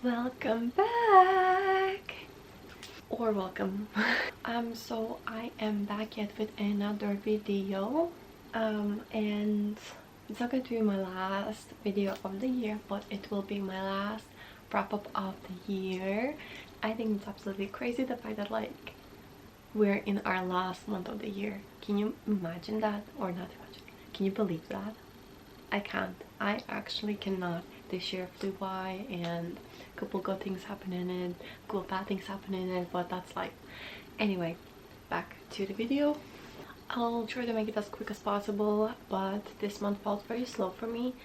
Welcome back, or welcome. So I am back yet with another video, and it's not going to be my last video of the year, but it will be my last wrap up of the year. I think it's absolutely crazy the fact that like we're in our last month of the year. Can you imagine that? Or not imagine, can you believe that? I can't. I actually cannot. This year flew by and a couple good things happened in it, a couple bad things happened in it, but that's life. Anyway, back to the video. I'll try to make it as quick as possible, but this month felt very slow for me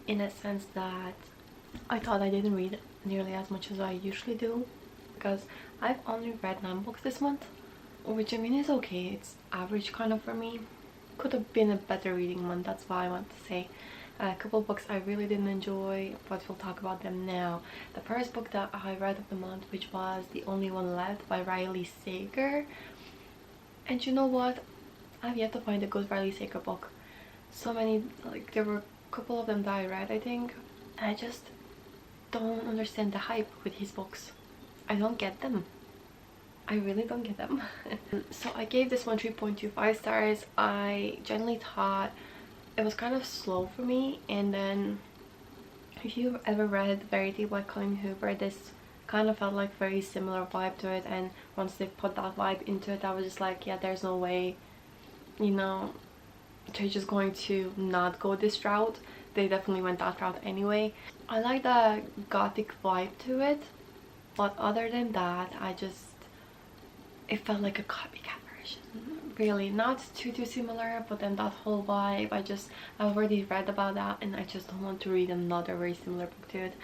in a sense that I thought I didn't read nearly as much as I usually do, because I've only read 9 books this month, which I mean is okay. It's average kind of for me. Could have been a better reading month, that's why I want to say. A couple of books I really didn't enjoy, but we'll talk about them now. The first book that I read of the month, which was The Only One Left by Riley Sager. And you know what? I've yet to find a good Riley Sager book. So many, like there were a couple of them that I read, I think. And I just don't understand the hype with his books. I don't get them. I really don't get them. So I gave this one 3.25 stars. I generally thought it was kind of slow for me, and then if you've ever read Verity by Colleen Hoover, this kind of felt like very similar vibe to it, and once they put that vibe into it, I was just like, yeah, there's no way, you know, they're just going to not go this route. They definitely went that route anyway. I like the gothic vibe to it, but other than that, it felt like a copycat version. Really, not too similar, but then that whole vibe, I've already read about that, and I just don't want to read another very similar book to it.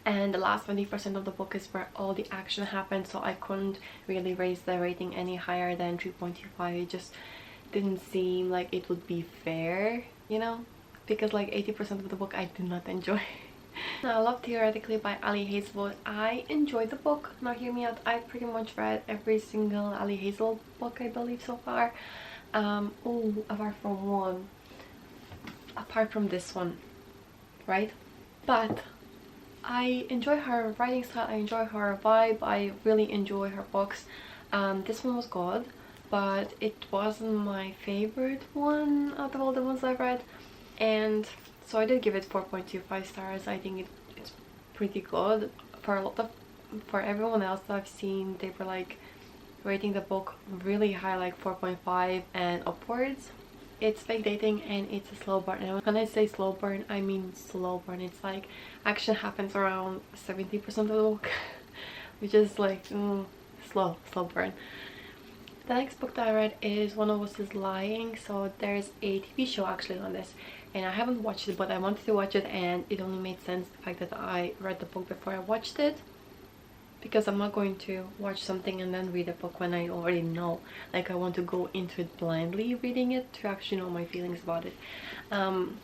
And the last 20% of the book is where all the action happens, so I couldn't really raise the rating any higher than 3.25. It just didn't seem like it would be fair, you know, because like 80% of the book I did not enjoy. I love Theoretically by Ali Hazelwood. I enjoyed the book. Now hear me out, I've pretty much read every single Ali Hazelwood book I believe so far. Apart from this one, right? But I enjoy her writing style, I enjoy her vibe, I really enjoy her books. This one was good, but it wasn't my favorite one out of all the ones I've read, and so I did give it 4.25 stars. I think it's pretty good. For everyone else that I've seen, they were like rating the book really high, like 4.5 and upwards. It's fake dating and it's a slow burn, and when I say slow burn, I mean slow burn. It's like action happens around 70% of the book, which is like slow burn. The next book that I read is One of Us is Lying. So there's a TV show actually on this, and I haven't watched it, but I wanted to watch it, and it only made sense the fact that I read the book before I watched it, because I'm not going to watch something and then read a book when I already know. Like, I want to go into it blindly reading it to actually know my feelings about it. And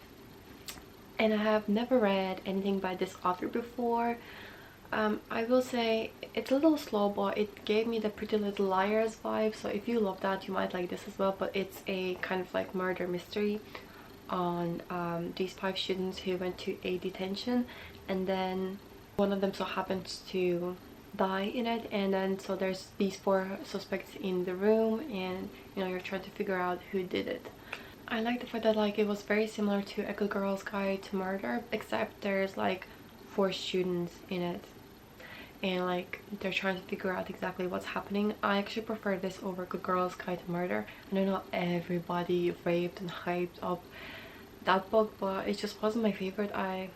I have never read anything by this author before. I will say it's a little slow, but it gave me the Pretty Little Liars vibe, so if you love that, you might like this as well. But it's a kind of like murder mystery on these 5 students who went to a detention, and then one of them so happens to die in it, and then so there's these 4 suspects in the room, and you know, you're trying to figure out who did it. I like the fact that like it was very similar to A Good Girl's Guide to Murder, except there's like 4 students in it, and like they're trying to figure out exactly what's happening. I actually prefer this over Good Girl's Guide to Murder. I don't know, everybody raved and hyped up that book, but it just wasn't my favorite. I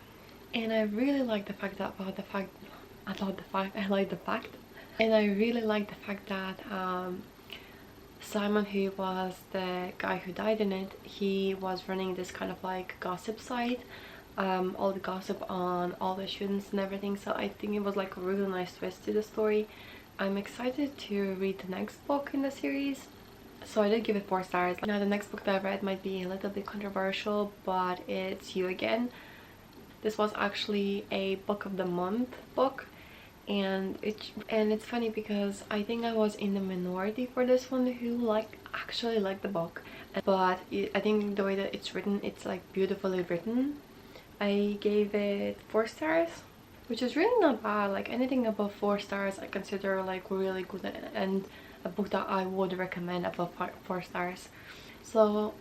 really like the fact that and I really like the fact that Simon, who was the guy who died in it, he was running this kind of like gossip site, all the gossip on all the students and everything. So I think it was like a really nice twist to the story. I'm excited to read the next book in the series, so I did give it 4 stars. Now the next book that I read might be a little bit controversial, but it's You Again. This was actually a book of the month book, and it's funny because I think I was in the minority for this one who actually liked the book, but I think the way that it's written, it's like beautifully written. I gave it 4 stars. which is really not bad. Like anything above 4 stars I consider like really good, and a book that I would recommend above 4 stars. So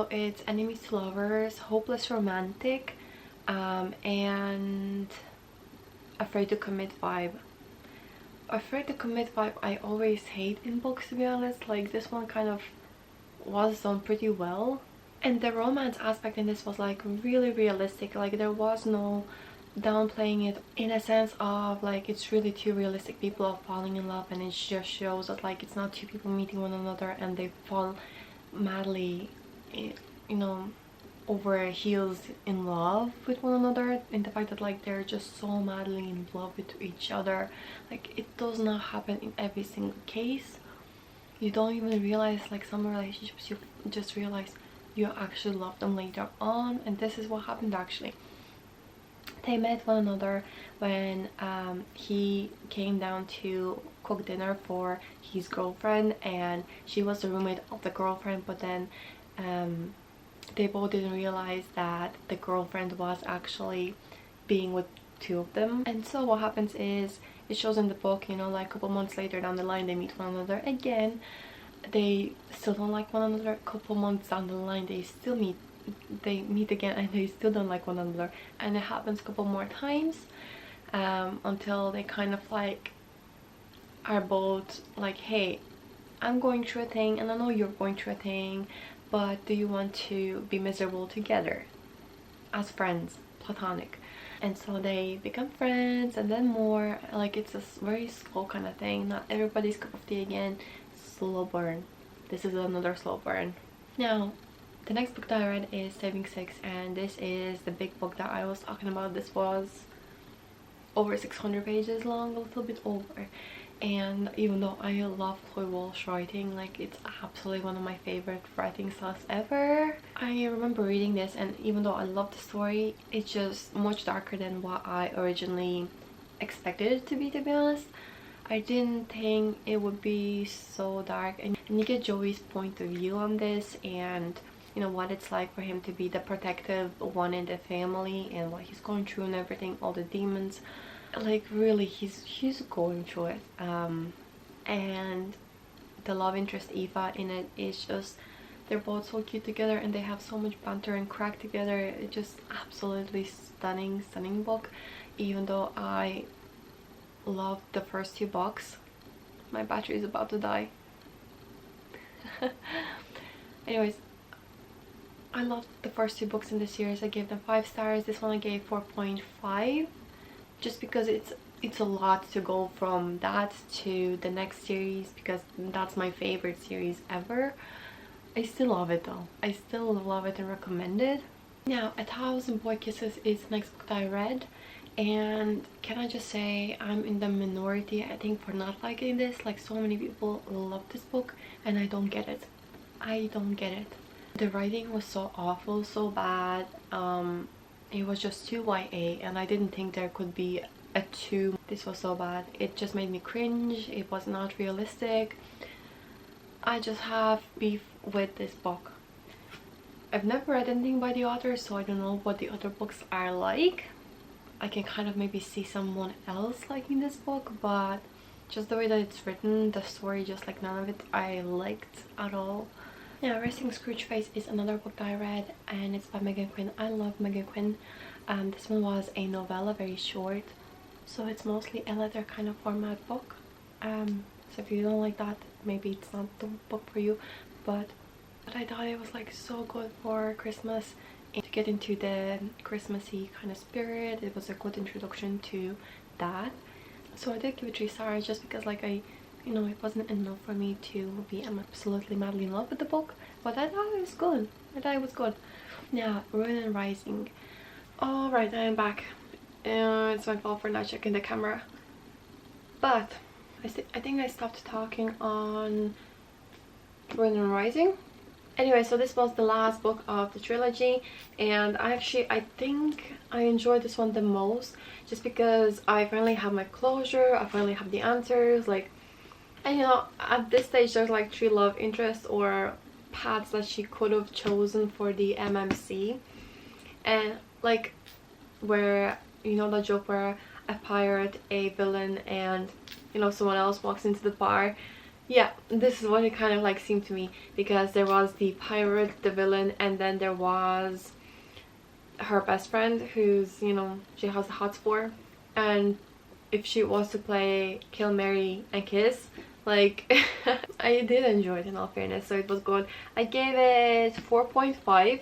it's Enemies to Lovers, Hopeless Romantic, and Afraid to Commit vibe. Afraid to Commit vibe I always hate in books, to be honest. Like this one kind of was done pretty well, and the romance aspect in this was like really realistic. Like there was no downplaying it in a sense of like it's really two realistic people are falling in love, and it just shows that like it's not two people meeting one another and they fall madly, you know, over heels in love with one another, in the fact that like they're just so madly in love with each other. Like it does not happen in every single case. You don't even realize, like some relationships you just realize you actually love them later on, and this is what happened actually. They met one another when he came down to cook dinner for his girlfriend, and she was the roommate of the girlfriend, but then they both didn't realize that the girlfriend was actually being with two of them. And so what happens is, it shows in the book, you know, like a couple months later down the line they meet one another again. They still don't like one another. A couple months down the line they meet again and they still don't like one another, and it happens a couple more times until they kind of like are both like, hey, I'm going through a thing and I know you're going through a thing, but do you want to be miserable together as friends, platonic? And so they become friends, and then more, like it's a very slow kind of thing, not everybody's cup of tea again. Slow burn. This is another slow burn. Now the next book that I read is Saving Six, and this is the big book that I was talking about. This was over 600 pages long, a little bit over. And even though I love Chloe Walsh writing, like it's absolutely one of my favorite writing styles ever. I remember reading this, and even though I love the story, it's just much darker than what I originally expected it to be honest. I didn't think it would be so dark, and you get Joey's point of view on this, and you know what it's like for him to be the protective one in the family and what he's going through and everything, all the demons. Like really he's going through it. And the love interest Eva in it is just, they're both so cute together and they have so much banter and crack together. It's just absolutely stunning book. Even though I loved the first 2 books, my battery is about to die. Anyways, I loved the first 2 books in the series. I gave them 5 stars. This one I gave 4.5, just because it's a lot to go from that to the next series, because that's my favorite series ever. I still love it though. I still love it and recommend it. Now, 1,000 Boy Kisses is the next book that I read, and can I just say I'm in the minority, I think, for not liking this. Like so many people love this book and I don't get it. I don't get it. The writing was so awful, so bad. It was just too YA, and I didn't think there could be a 2. This was so bad. It just made me cringe. It was not realistic. I just have beef with this book. I've never read anything by the author, so I don't know what the other books are like. I can kind of maybe see someone else liking this book, but just the way that it's written, the story, just like none of it I liked at all. Yeah, Resting Scrooge Face is another book that I read, and it's by Megan Quinn. I love Megan Quinn. This one was a novella, very short, so it's mostly a letter kind of format book. So if you don't like that, maybe it's not the book for you, but I thought it was like so good for Christmas, and to get into the Christmassy kind of spirit. It was a good introduction to that, so I did give it 3 stars, just because like you know, it wasn't enough for me to be absolutely madly in love with the book, but I thought it was good. I thought it was good. Now, Ruin and Rising. Alright, I am back. It's my fault for not checking the camera, but I think I stopped talking on Ruin and Rising. Anyway, so this was the last book of the trilogy, and I think I enjoyed this one the most, just because I finally have my closure. I finally have the answers, like. And you know, at this stage there's like 3 love interests or paths that she could have chosen for the MMC, and like where you know, the joke where a pirate, a villain, and you know, someone else walks into the bar. Yeah, this is what it kind of like seemed to me, because there was the pirate, the villain, and then there was her best friend who's, you know, she has the hots for. And if she was to play Kill, Marry and Kiss, like I did enjoy it in all fairness, so it was good. I gave it 4.5.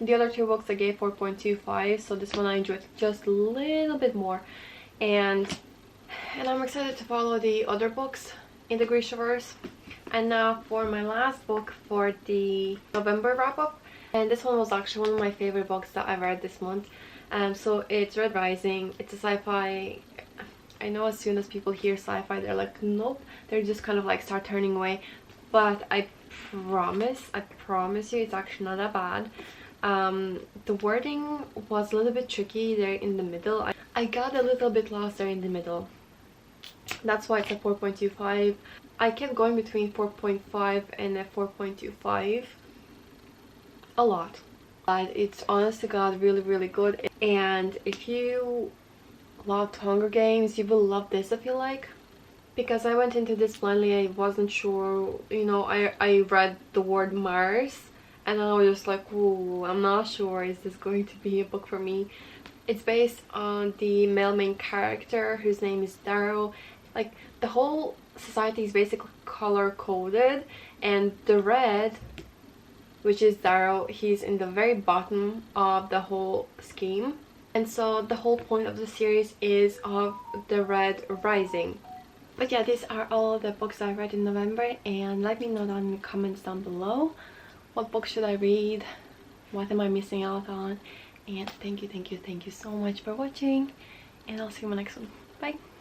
The other two books I gave 4.25, so this one I enjoyed just a little bit more. And I'm excited to follow the other books in the Grishaverse. And now for my last book for the November wrap-up, and this one was actually one of my favorite books that I read this month. So it's Red Rising. It's a sci-fi. I know as soon as people hear sci-fi, they're like, nope, they're just kind of like start turning away, but I promise you, it's actually not that bad. The wording was a little bit tricky there in the middle. I got a little bit lost there in the middle. That's why it's a 4.25. I kept going between 4.5 and a 4.25 a lot. But it's honest to God really, really good. And if you loved Hunger Games, you will love this, I feel like. Because I went into this blindly, I wasn't sure, you know, I read the word Mars and I was just like, ooh, I'm not sure, is this going to be a book for me? It's based on the male main character whose name is Darrow. Like, the whole society is basically color coded, and the red, which is Darrow, he's in the very bottom of the whole scheme. And so the whole point of the series is of the Red Rising. But yeah, these are all the books I read in November, and let me know down in the comments down below what books should I read, what am I missing out on. And thank you so much for watching, and I'll see you in my next one. Bye!